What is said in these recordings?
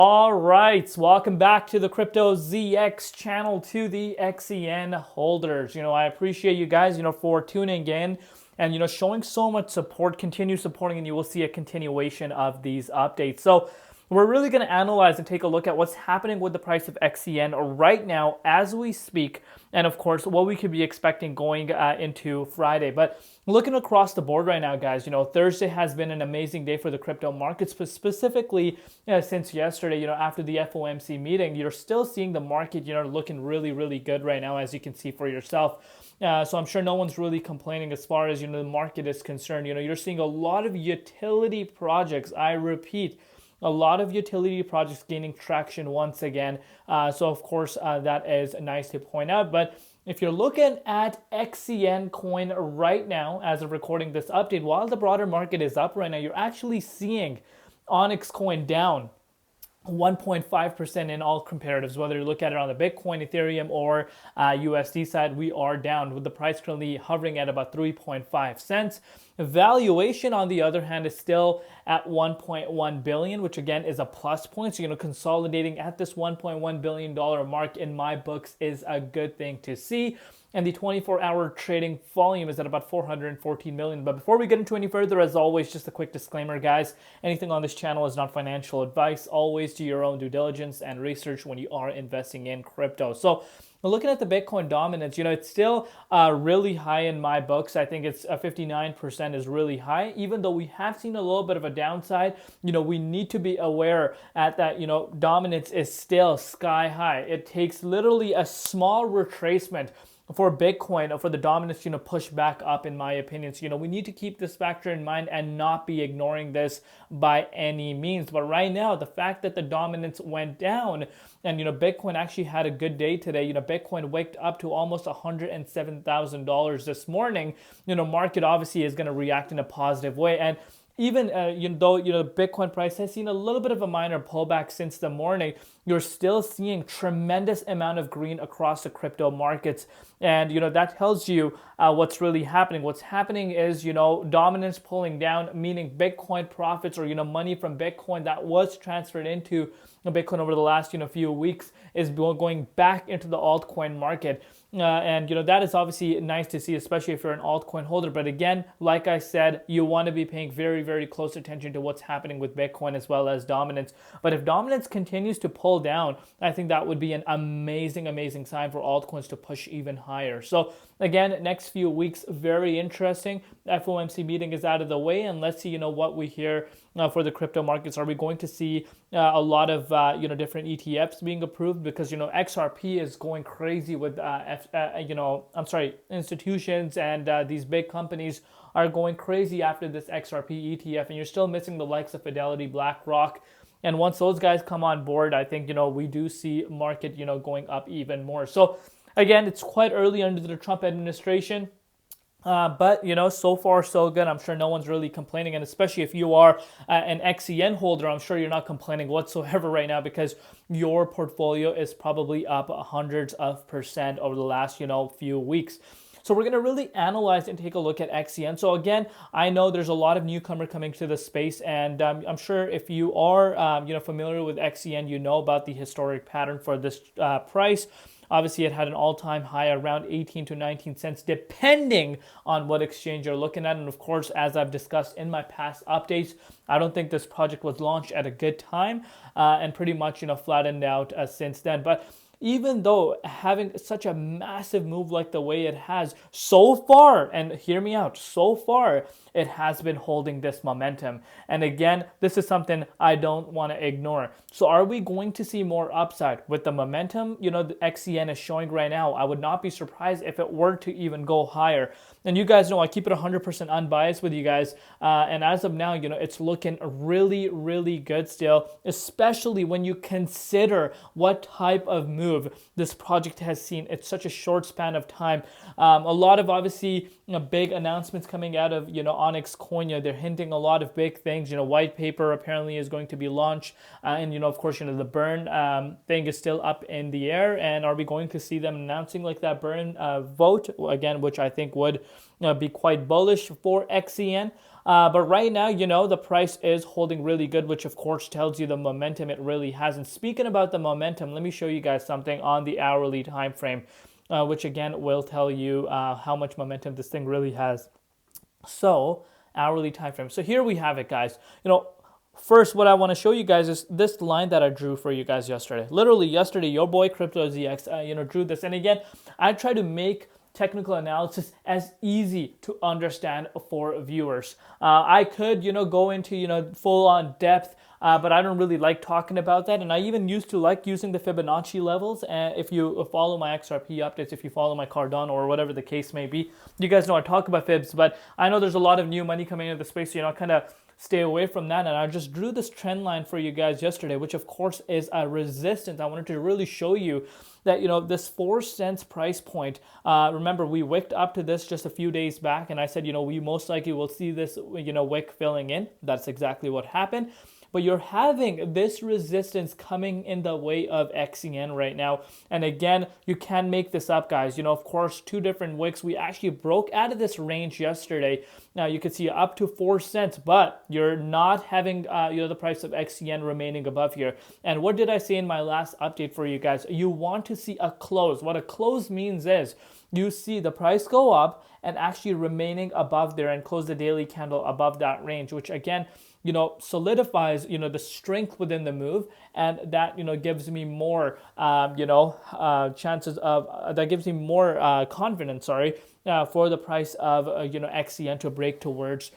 All right, welcome back to the Crypto ZX channel, to the XEN holders. I appreciate you guys, for tuning in and, showing so much support. Continue supporting, and you will see a continuation of these updates. So we're really going to analyze and take a look at what's happening with the price of XEN right now as we speak, and of course, what we could be expecting going into Friday. But looking across the board right now, guys, Thursday has been an amazing day for the crypto markets, but specifically since yesterday, after the FOMC meeting, you're still seeing the market, looking really, really good right now, as you can see for yourself. So I'm sure no one's really complaining as far as, the market is concerned. You're seeing a lot of utility projects, I repeat, a lot of utility projects gaining traction once again. So of course, that is nice to point out. But if you're looking at XEN coin right now, as of recording this update, while the broader market is up right now, you're actually seeing Onyxcoin down 1.5% in all comparatives. Whether you look at it on the Bitcoin, Ethereum, or USD side, we are down, with the price currently hovering at about 3.5 cents. Valuation, on the other hand, is still at 1.1 billion, which again is a plus point. So, consolidating at this $1.1 billion mark in my books is a good thing to see. And the 24-hour trading volume is at about 414 million. But before we get into any further, as always, just a quick disclaimer, guys. Anything on this channel is not financial advice. Always do your own due diligence and research when you are investing in crypto. So looking at the Bitcoin dominance, it's still really high in my books. I think it's 59% is really high. Even though we have seen a little bit of a downside, we need to be aware at that, dominance is still sky high. It takes literally a small retracement for Bitcoin, for the dominance, push back up, in my opinion. So, we need to keep this factor in mind and not be ignoring this by any means. But right now, the fact that the dominance went down and, Bitcoin actually had a good day today, Bitcoin waked up to almost $107,000 this morning, market obviously is going to react in a positive way. And even though Bitcoin price has seen a little bit of a minor pullback since the morning, you're still seeing tremendous amount of green across the crypto markets. And that tells you what's really happening. What's happening is dominance pulling down, meaning Bitcoin profits, or money from Bitcoin that was transferred into Bitcoin over the last few weeks is going back into the altcoin market. And that is obviously nice to see, especially if you're an altcoin holder. But again, like I said, you want to be paying very, very close attention to what's happening with Bitcoin as well as dominance. But if dominance continues to pull down, I think that would be an amazing, amazing sign for altcoins to push even higher. So again, next few weeks, very interesting. FOMC meeting is out of the way, and let's see what we hear for the crypto markets. Are we going to see a lot of different ETFs being approved? Because XRP is going crazy with institutions, and these big companies are going crazy after this XRP ETF, and you're still missing the likes of Fidelity, BlackRock. And once those guys come on board, I think we do see market going up even more. So again, it's quite early under the Trump administration. But so far so good. I'm sure no one's really complaining, and especially if you are an XEN holder, I'm sure you're not complaining whatsoever right now, because your portfolio is probably up hundreds of percent over the last few weeks. So we're going to really analyze and take a look at XEN. So again, I know there's a lot of newcomer coming to the space, and I'm sure if you are familiar with XEN, you know about the historic pattern for this price. Obviously, it had an all-time high around 18 to 19 cents, depending on what exchange you're looking at. And of course, as I've discussed in my past updates, I don't think this project was launched at a good time, and pretty much flattened out since then. But even though having such a massive move like the way it has so far, and hear me out, so far it has been holding this momentum. And again, this is something I don't want to ignore. So are we going to see more upside with the momentum the XEN is showing right now? I would not be surprised if it were to even go higher. And you guys know I keep it 100% unbiased with you guys. And as of now, it's looking really, really good still, especially when you consider what type of move this project has seen. It's such a short span of time. A lot of obviously big announcements coming out of Onyxcoin. They're hinting a lot of big things. White paper apparently is going to be launched, and of course the burn thing is still up in the air. And are we going to see them announcing like that burn vote again, which I think would be quite bullish for XEN? But right now, the price is holding really good, which of course tells you the momentum it really has. And speaking about the momentum, let me show you guys something on the hourly time frame, which again will tell you how much momentum this thing really has. So hourly time frame. So here we have it, guys. First, what I want to show you guys is this line that I drew for you guys yesterday. Literally yesterday, your boy CryptoZX, drew this. And again, I try to make technical analysis as easy to understand for viewers. I could, go into, full on depth, but I don't really like talking about that. And I even used to like using the Fibonacci levels. And if you follow my XRP updates, if you follow my Cardano or whatever the case may be, you guys know I talk about Fibs, but I know there's a lot of new money coming into the space, so, kind of stay away from that. And I just drew this trend line for you guys yesterday, which of course is a resistance. I wanted to really show you that, this 4 cents price point, remember we wicked up to this just a few days back, and I said, we most likely will see this, wick filling in. That's exactly what happened. But you're having this resistance coming in the way of XEN right now. And again, you can make this up, guys. Of course, 2 different wicks. We actually broke out of this range yesterday. Now, you can see up to 4 cents, but you're not having, the price of XEN remaining above here. And what did I say in my last update for you guys? You want to see a close. What a close means is you see the price go up and actually remaining above there and close the daily candle above that range, which again, solidifies, the strength within the move, and that, gives me more, chances of, that gives me more confidence, for the price of, XEN to break towards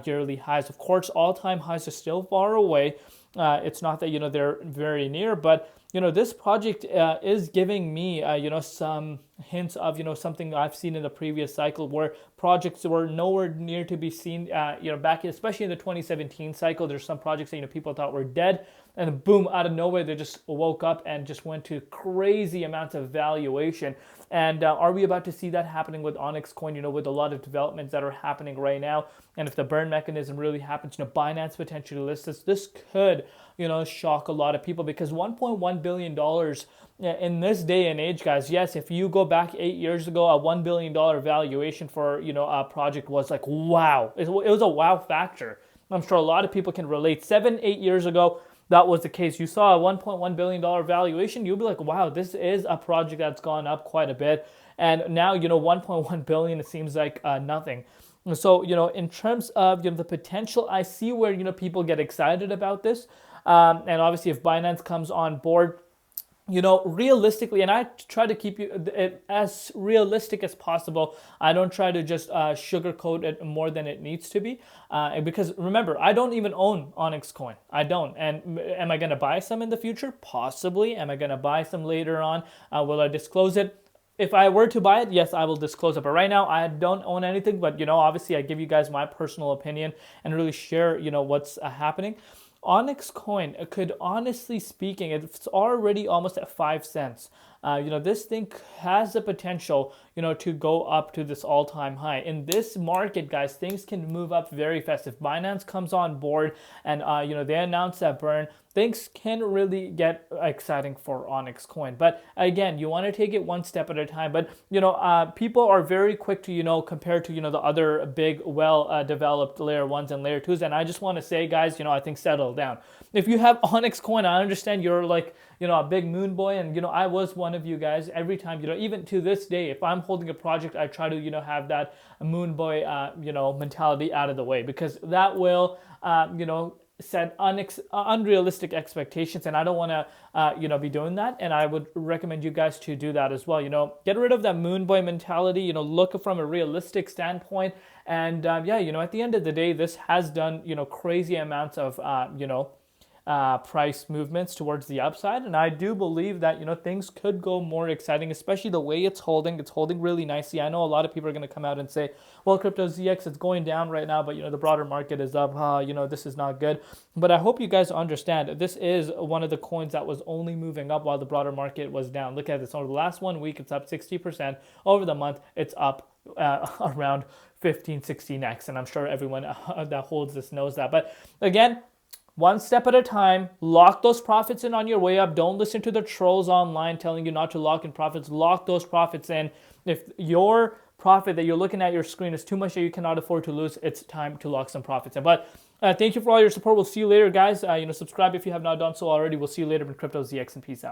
yearly highs. Of course, all-time highs are still far away. It's not that, they're very near, but, this project is giving me, some hints of, something I've seen in the previous cycle where projects were nowhere near to be seen, back, especially in the 2017 cycle. There's some projects that, people thought were dead, and boom, out of nowhere, they just woke up and just went to crazy amounts of valuation. And are we about to see that happening with Onyxcoin, with a lot of developments that are happening right now? And if the burn mechanism really happens, Binance potentially lists this could, shock a lot of people, because $1.1 billion in this day and age, guys, yes, if you go back 8 years ago, a $1 billion valuation for, a project was like, wow. It was a wow factor. I'm sure a lot of people can relate. 7-8 years ago, that was the case. You saw a $1.1 billion valuation, you'll be like, wow, this is a project that's gone up quite a bit. And now, $1.1 billion, it seems like nothing. So, in terms of the potential, I see where, people get excited about this. And obviously, if Binance comes on board, realistically, and I try to keep it as realistic as possible. I don't try to just sugarcoat it more than it needs to be. Because remember, I don't even own Onyxcoin. I don't. And am I going to buy some in the future? Possibly. Am I going to buy some later on? Will I disclose it? If I were to buy it, yes, I will disclose it. But right now, I don't own anything. But, obviously, I give you guys my personal opinion and really share, what's happening. Onyxcoin could, honestly speaking, it's already almost at 5 cents. This thing has the potential, to go up to this all-time high. In this market, guys, things can move up very fast. If Binance comes on board and, they announce that burn, things can really get exciting for Onyxcoin. But again, you want to take it one step at a time. But, people are very quick to, compare to, the other big, well-developed layer 1s and layer 2s. And I just want to say, guys, I think settle down. If you have Onyxcoin, I understand you're like, a big moon boy. And, I was one of you guys. Every time, even to this day, if I'm holding a project, I try to, have that moon boy, mentality out of the way. Because that will, set unrealistic expectations, and I don't want to be doing that. And I would recommend you guys to do that as well. Get rid of that moon boy mentality. Look from a realistic standpoint. And at the end of the day, this has done crazy amounts of price movements towards the upside, and I do believe that things could go more exciting, especially the way it's holding. It's holding really nicely. I know a lot of people are going to come out and say, well, CryptoZX is going down right now, but the broader market is up. This is not good. But I hope you guys understand, this is one of the coins that was only moving up while the broader market was down. Look at this. Over the last 1 week, it's up 60%. Over the month, it's up around 16x, and I'm sure everyone that holds this knows that. But again, one step at a time. Lock those profits in on your way up. Don't listen to the trolls online telling you not to lock in profits. Lock those profits in. If your profit that you're looking at your screen is too much that you cannot afford to lose, it's time to lock some profits in. But thank you for all your support. We'll see you later, guys. Subscribe if you have not done so already. We'll see you later in Crypto ZX, and peace out.